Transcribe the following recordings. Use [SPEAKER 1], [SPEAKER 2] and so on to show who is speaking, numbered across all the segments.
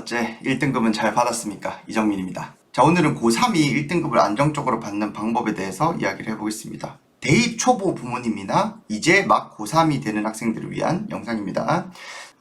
[SPEAKER 1] 어째 1등급은 잘 받았습니까? 이정민입니다. 자, 오늘은 고3이 1등급을 안정적으로 받는 방법에 대해서 이야기를 해보겠습니다. 대입 초보 부모님이나 이제 막 고3이 되는 학생들을 위한 영상입니다.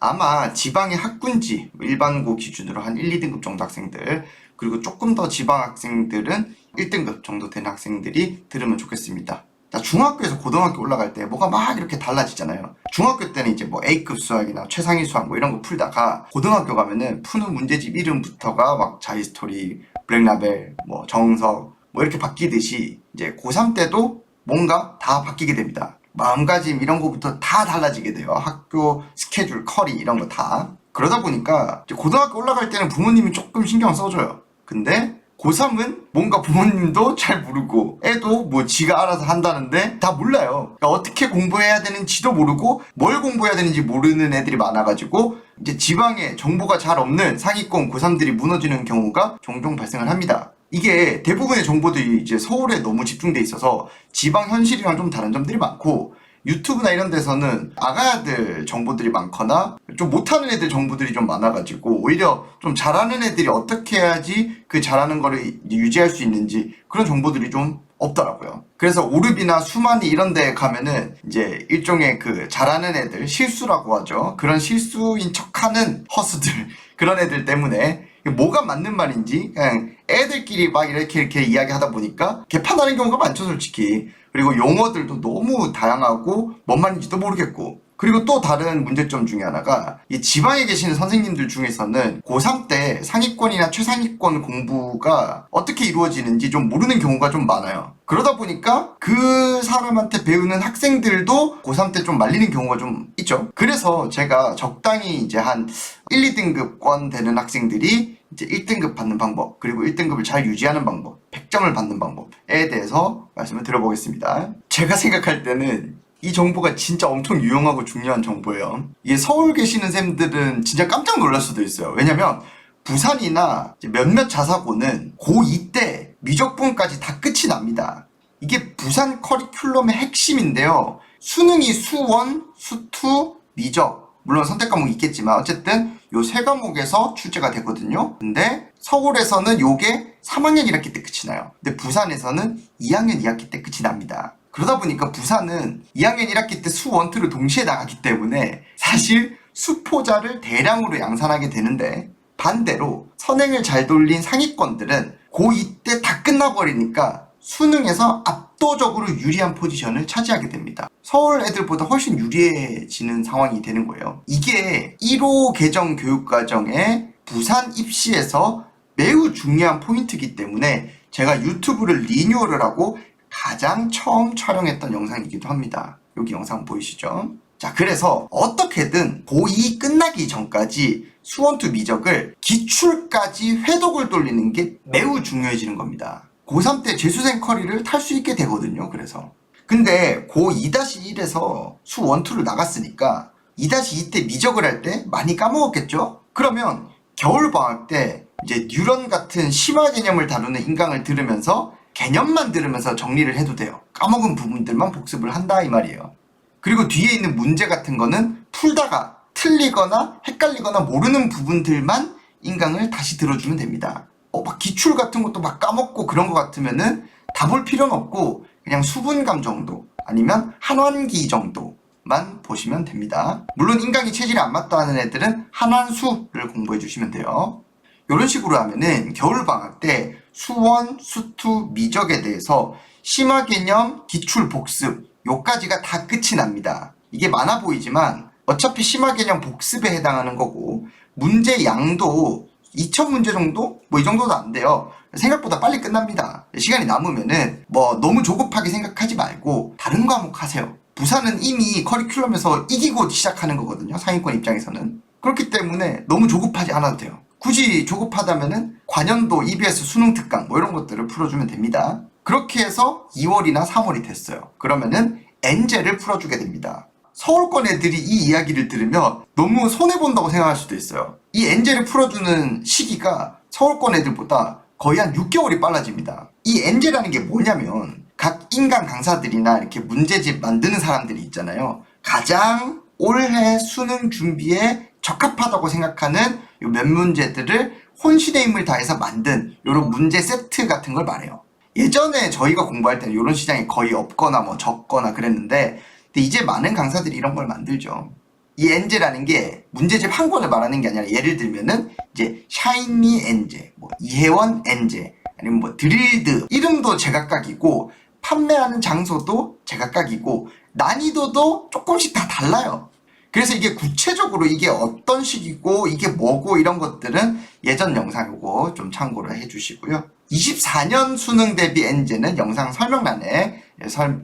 [SPEAKER 1] 아마 지방의 학군지, 일반고 기준으로 한 1, 2등급 정도 학생들, 그리고 조금 더 지방 학생들은 1등급 정도 되는 학생들이 들으면 좋겠습니다. 자, 중학교에서 고등학교 올라갈 때 뭐가 막 이렇게 달라지잖아요. 중학교 때는 이제 뭐 A급 수학이나 최상위 수학 뭐 이런 거 풀다가 고등학교 가면은 푸는 문제집 이름부터가 막 자히스토리, 블랙라벨, 뭐 정석 뭐 이렇게 바뀌듯이 이제 고3 때도 뭔가 다 바뀌게 됩니다. 마음가짐 이런 거부터 다 달라지게 돼요. 학교 스케줄, 커리 이런 거 다. 그러다 보니까 이제 고등학교 올라갈 때는 부모님이 조금 신경 써줘요. 근데 고3은 뭔가 부모님도 잘 모르고 애도 뭐 지가 알아서 한다는데 다 몰라요. 그러니까 어떻게 공부해야 되는지도 모르고 뭘 공부해야 되는지 모르는 애들이 많아가지고 이제 지방에 정보가 잘 없는 상위권 고3들이 무너지는 경우가 종종 발생을 합니다. 이게 대부분의 정보들이 이제 서울에 너무 집중돼 있어서 지방 현실이랑 좀 다른 점들이 많고, 유튜브나 이런 데서는 아가야들 정보들이 많거나 좀 못하는 애들 정보들이 좀 많아가지고 오히려 좀 잘하는 애들이 어떻게 해야지 그 잘하는 거를 유지할 수 있는지 그런 정보들이 좀 없더라고요. 그래서 오르비나 수만이 이런 데 가면은 이제 일종의 그 잘하는 애들, 실수라고 하죠. 그런 실수인 척하는 허스들, 그런 애들 때문에 뭐가 맞는 말인지 그냥 애들끼리 막 이렇게 이야기하다 보니까 개판하는 경우가 많죠, 솔직히. 그리고 용어들도 너무 다양하고 뭔 말인지도 모르겠고, 그리고 또 다른 문제점 중에 하나가 이 지방에 계시는 선생님들 중에서는 고3 때 상위권이나 최상위권 공부가 어떻게 이루어지는지 좀 모르는 경우가 좀 많아요. 그러다 보니까 그 사람한테 배우는 학생들도 고3 때 좀 말리는 경우가 좀 있죠. 그래서 제가 적당히 이제 한 1, 2등급권 되는 학생들이 이제 1등급 받는 방법, 그리고 1등급을 잘 유지하는 방법, 100점을 받는 방법에 대해서 말씀을 드려보겠습니다. 제가 생각할 때는 이 정보가 진짜 엄청 유용하고 중요한 정보예요. 이게 서울 계시는 쌤들은 진짜 깜짝 놀랄 수도 있어요. 왜냐면 부산이나 몇몇 자사고는 고2 때 미적분까지 다 끝이 납니다. 이게 부산 커리큘럼의 핵심인데요. 수능이 수1, 수2, 미적, 물론 선택 과목이 있겠지만 어쨌든 요 세 과목에서 출제가 되거든요. 근데 서울에서는 요게 3학년 1학기 때 끝이 나요. 근데 부산에서는 2학년 2학기 때 끝이 납니다. 그러다 보니까 부산은 2학년 1학기 때 수 1, 2를 동시에 나가기 때문에 사실 수포자를 대량으로 양산하게 되는데, 반대로 선행을 잘 돌린 상위권들은 고2 때 다 끝나버리니까 수능에서 압도적으로 유리한 포지션을 차지하게 됩니다. 서울 애들보다 훨씬 유리해지는 상황이 되는 거예요. 이게 1호 개정 교육과정의 부산 입시에서 매우 중요한 포인트이기 때문에 제가 유튜브를 리뉴얼을 하고 가장 처음 촬영했던 영상이기도 합니다. 여기 영상 보이시죠? 자, 그래서 어떻게든 고2 끝나기 전까지 수1, 2 미적을 기출까지 회독을 돌리는 게 매우 중요해지는 겁니다. 고3 때 재수생 커리를 탈 수 있게 되거든요. 그래서 근데 고2-1에서 수1, 2를 나갔으니까 2-2 때 미적을 할 때 많이 까먹었겠죠? 그러면 겨울방학 때 이제 뉴런 같은 심화 개념을 다루는 인강을 들으면서 개념만 들으면서 정리를 해도 돼요. 까먹은 부분들만 복습을 한다 이 말이에요. 그리고 뒤에 있는 문제 같은 거는 풀다가 틀리거나 헷갈리거나 모르는 부분들만 인강을 다시 들어주면 됩니다. 막 기출 같은 것도 막 까먹고 그런 거 같으면은 다 볼 필요는 없고 그냥 수분감 정도 아니면 한환기 정도만 보시면 됩니다. 물론 인강이 체질이 안 맞다 하는 애들은 한환수를 공부해 주시면 돼요. 이런 식으로 하면은 겨울방학 때 수1, 수2 미적에 대해서 심화 개념, 기출 복습 요까지가 다 끝이 납니다. 이게 많아 보이지만 어차피 심화 개념 복습에 해당하는 거고, 문제 양도 2000문제 정도? 뭐 이 정도도 안 돼요. 생각보다 빨리 끝납니다. 시간이 남으면은 뭐 너무 조급하게 생각하지 말고 다른 과목 하세요. 부산은 이미 커리큘럼에서 이기고 시작하는 거거든요. 상위권 입장에서는. 그렇기 때문에 너무 조급하지 않아도 돼요. 굳이 조급하다면은 관연도, EBS 수능 특강 뭐 이런 것들을 풀어주면 됩니다. 그렇게 해서 2월이나 3월이 됐어요. 그러면은 엔제를 풀어주게 됩니다. 서울권 애들이 이 이야기를 들으면 너무 손해본다고 생각할 수도 있어요. 이 엔제를 풀어주는 시기가 서울권 애들보다 거의 한 6개월이 빨라집니다. 이 엔제라는 게 뭐냐면 각 인강 강사들이나 이렇게 문제집 만드는 사람들이 있잖아요. 가장 올해 수능 준비에 적합하다고 생각하는 요 몇 문제들을 혼신의 힘을 다해서 만든 요런 문제 세트 같은 걸 말해요. 예전에 저희가 공부할 때는 이런 시장이 거의 없거나 뭐 적거나 그랬는데, 근데 이제 많은 강사들이 이런 걸 만들죠. 이 엔제라는 게 문제집 한 권을 말하는 게 아니라, 예를 들면은 이제 샤이니 엔제, 뭐 이혜원 엔제, 아니면 뭐 드릴드, 이름도 제각각이고 판매하는 장소도 제각각이고 난이도도 조금씩 다 달라요. 그래서 이게 구체적으로 이게 어떤 식이고 이게 뭐고 이런 것들은 예전 영상 요거 좀 참고를 해주시고요. 24년 수능 대비 엔제는 영상 설명란에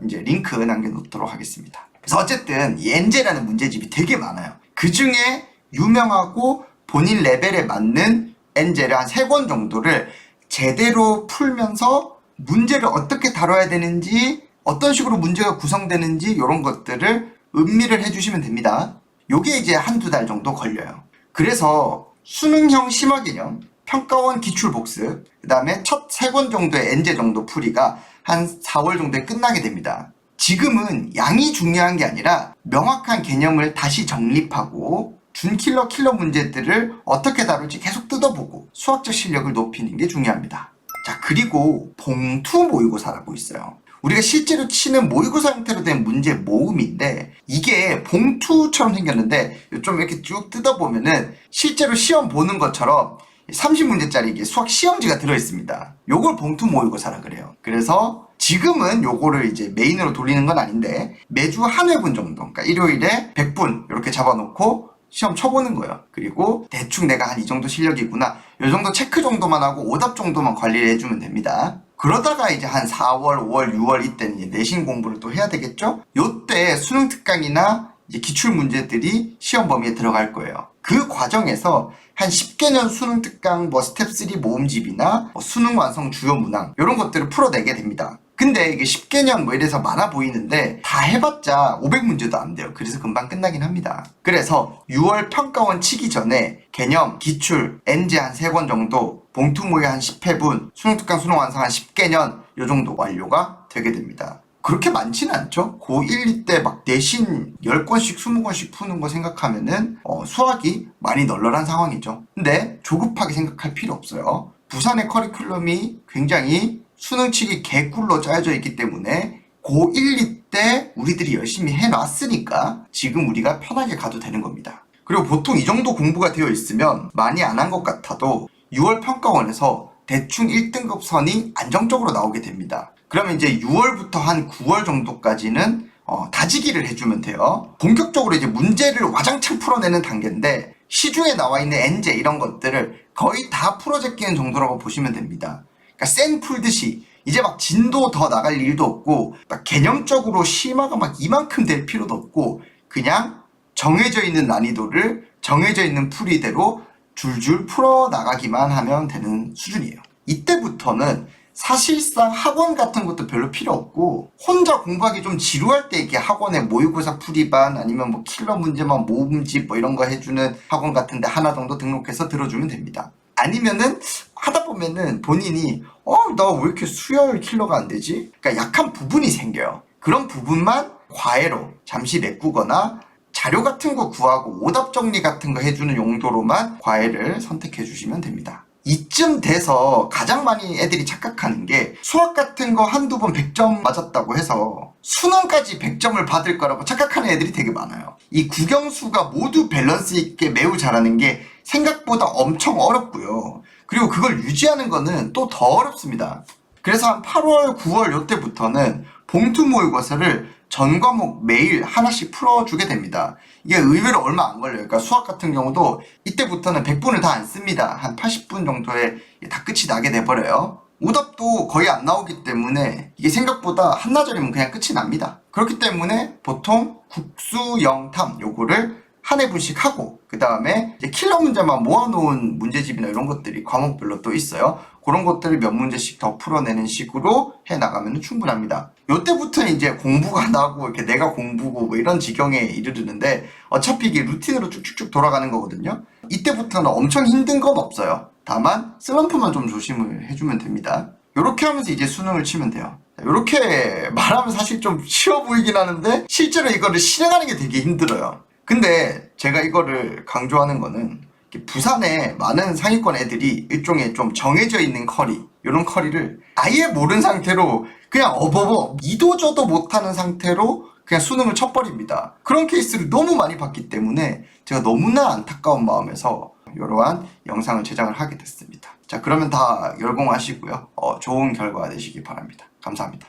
[SPEAKER 1] 이제 링크 남겨놓도록 하겠습니다. 그래서 어쨌든 이 엔제라는 문제집이 되게 많아요. 그 중에 유명하고 본인 레벨에 맞는 엔제를 한 3권 정도를 제대로 풀면서 문제를 어떻게 다뤄야 되는지, 어떤 식으로 문제가 구성되는지 이런 것들을 음미를 해주시면 됩니다. 요게 이제 한두 달 정도 걸려요. 그래서 수능형 심화개념, 평가원 기출복습, 그 다음에 첫 3권 정도의 엔제 정도 풀이가 한 4월 정도에 끝나게 됩니다. 지금은 양이 중요한 게 아니라 명확한 개념을 다시 정립하고 준킬러 킬러 문제들을 어떻게 다룰지 계속 뜯어보고 수학적 실력을 높이는 게 중요합니다. 자, 그리고 봉투 모의고사라고 있어요. 우리가 실제로 치는 모의고사 형태로 된 문제 모음인데, 이게 봉투처럼 생겼는데 좀 이렇게 쭉 뜯어보면은 실제로 시험 보는 것처럼 30문제짜리 이게 수학 시험지가 들어있습니다. 요걸 봉투 모의고사라 그래요. 그래서 지금은 요거를 이제 메인으로 돌리는 건 아닌데 매주 한 회분 정도, 그러니까 일요일에 100분 이렇게 잡아놓고 시험 쳐보는 거예요. 그리고 대충 내가 한 이 정도 실력이구나, 요 정도 체크 정도만 하고 오답 정도만 관리를 해주면 됩니다. 그러다가 이제 한 4월, 5월, 6월 이때는 이제 내신 공부를 또 해야 되겠죠? 요때 수능 특강이나 이제 기출 문제들이 시험 범위에 들어갈 거예요. 그 과정에서 한 10개년 수능 특강 뭐 스텝 3 모음집이나 뭐 수능 완성 주요 문항 이런 것들을 풀어내게 됩니다. 근데 이게 10개년 뭐 이래서 많아 보이는데 다 해봤자 500문제도 안 돼요. 그래서 금방 끝나긴 합니다. 그래서 6월 평가원 치기 전에 개념, 기출, 엔제 한 3권 정도, 봉투 모의 한 10회분, 수능 특강 수능 완성 한 10개년 요 정도 완료가 되게 됩니다. 그렇게 많지는 않죠. 고1, 2 때 막 내신 10권씩 20권씩 푸는 거 생각하면은 수학이 많이 널널한 상황이죠. 근데 조급하게 생각할 필요 없어요. 부산의 커리큘럼이 굉장히 수능치기 개꿀로 짜여져 있기 때문에 고1, 2 때 우리들이 열심히 해놨으니까 지금 우리가 편하게 가도 되는 겁니다. 그리고 보통 이 정도 공부가 되어 있으면 많이 안 한 것 같아도 6월 평가원에서 대충 1등급 선이 안정적으로 나오게 됩니다. 그러면 이제 6월부터 한 9월 정도까지는 다지기를 해주면 돼요. 본격적으로 이제 문제를 와장창 풀어내는 단계인데 시중에 나와 있는 엔제 이런 것들을 거의 다 풀어 제끼는 정도라고 보시면 됩니다. 그러니까 생 풀듯이 이제 막 진도 더 나갈 일도 없고 막 개념적으로 심화가 막 이만큼 될 필요도 없고 그냥 정해져 있는 난이도를 정해져 있는 풀이대로 줄줄 풀어 나가기만 하면 되는 수준이에요. 이때부터는 사실상 학원 같은 것도 별로 필요 없고 혼자 공부하기 좀 지루할 때 이렇게 학원에 모의고사 풀이반 아니면 뭐 킬러 문제만 모음집 뭐 이런 거 해주는 학원 같은데 하나 정도 등록해서 들어주면 됩니다. 아니면은 하다 보면은 본인이 나 왜 이렇게 수열 킬러가 안 되지? 그러니까 약한 부분이 생겨요. 그런 부분만 과외로 잠시 메꾸거나 자료 같은 거 구하고 오답 정리 같은 거 해주는 용도로만 과외를 선택해 주시면 됩니다. 이쯤 돼서 가장 많이 애들이 착각하는 게 수학 같은 거 한두 번 100점 맞았다고 해서 수능까지 100점을 받을 거라고 착각하는 애들이 되게 많아요. 이 국영수가 모두 밸런스 있게 매우 잘하는 게 생각보다 엄청 어렵고요. 그리고 그걸 유지하는 거는 또 더 어렵습니다. 그래서 한 8월, 9월 요때부터는 봉투 모의고사를 전 과목 매일 하나씩 풀어주게 됩니다. 이게 의외로 얼마 안 걸려요. 그러니까 수학 같은 경우도 이때부터는 100분을 다 안 씁니다. 한 80분 정도에 다 끝이 나게 돼버려요. 오답도 거의 안 나오기 때문에 이게 생각보다 한나절이면 그냥 끝이 납니다. 그렇기 때문에 보통 국수, 영탐 요거를 한 회분씩 하고 그 다음에 이제 킬러 문제만 모아놓은 문제집이나 이런 것들이 과목별로 또 있어요. 그런 것들을 몇 문제씩 더 풀어내는 식으로 해나가면 충분합니다. 요때부터는 이제 공부가 나고 이렇게 내가 공부고 뭐 이런 지경에 이르르는데 어차피 이게 루틴으로 쭉쭉쭉 돌아가는 거거든요. 이때부터는 엄청 힘든 건 없어요. 다만 슬럼프만 좀 조심을 해주면 됩니다. 요렇게 하면서 이제 수능을 치면 돼요. 이렇게 말하면 사실 좀 쉬워 보이긴 하는데 실제로 이거를 실행하는 게 되게 힘들어요. 근데 제가 이거를 강조하는 거는 부산에 많은 상위권 애들이 일종의 좀 정해져 있는 커리, 이런 커리를 아예 모르는 상태로 그냥 어버버 이도저도 못하는 상태로 그냥 수능을 쳐버립니다. 그런 케이스를 너무 많이 봤기 때문에 제가 너무나 안타까운 마음에서 이러한 영상을 제작을 하게 됐습니다. 자, 그러면 다 열공하시고요. 좋은 결과 되시기 바랍니다. 감사합니다.